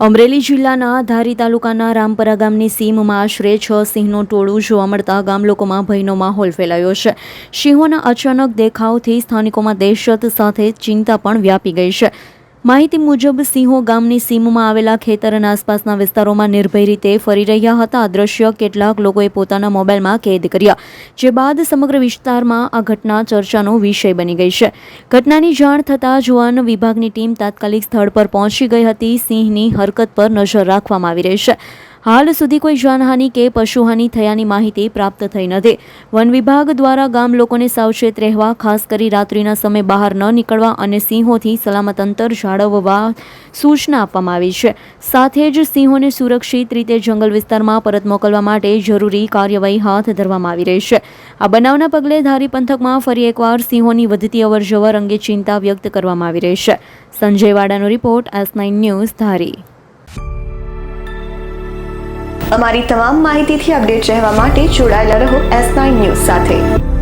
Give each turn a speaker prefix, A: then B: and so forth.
A: અમરેલી જિલ્લાના ધારી તાલુકાના રામપરા ગામની સીમમાં આશરે 6 સિંહનું ટોળું જોવા મળતા ગામ લોકોમાં ભયનો માહોલ ફેલાયો છે. સિંહોના અચાનક દેખાવથી સ્થાનિકોમાં દહેશત સાથે ચિંતા પણ વ્યાપી ગઈ છે. માહિતી મુજબ સિંહો ગામની સીમમાં આવેલા ખેતર અને આસપાસના વિસ્તારોમાં નિર્ભય રીતે ફરી રહ્યા હતા. આ દ્રશ્ય કેટલાક લોકોએ પોતાના મોબાઈલમાં કેદ કર્યા, જે બાદ સમગ્ર વિસ્તારમાં આ ઘટના ચર્ચાનો વિષય બની ગઈ છે. ઘટનાની જાણ થતાં વન વિભાગની ટીમ તાત્કાલિક સ્થળ પર પહોંચી ગઈ હતી. સિંહની હરકત પર નજર રાખવામાં આવી રહી છે. હાલ સુધી કોઈ જાનહાનિ કે પશુહાનિ થયાની માહિતી પ્રાપ્ત થઈ નથી. વન વિભાગ દ્વારા ગામ લોકોને સાવચેત રહેવા, ખાસ કરી રાત્રિના સમયે બહાર ન નીકળવા અને સિંહોથી સલામત અંતર જાળવવા સૂચના આપવામાં આવી છે. સાથે જ સિંહોને સુરક્ષિત રીતે જંગલ વિસ્તારમાં પરત મોકલવા માટે જરૂરી કાર્યવાહી હાથ ધરવામાં આવી રહી છે. આ બનાવના પગલે ધારી પંથકમાં ફરી એકવાર સિંહોની વધતી અવરજવર અંગે ચિંતા વ્યક્ત કરવામાં આવી રહી છે. સંજય વાડાનો રિપોર્ટ, S9 ન્યૂઝ, ધારી.
B: અમારી તમામ માહિતીથી અપડેટ રહેવા માટે જોડાયેલા રહો S9 ન્યૂઝ સાથે.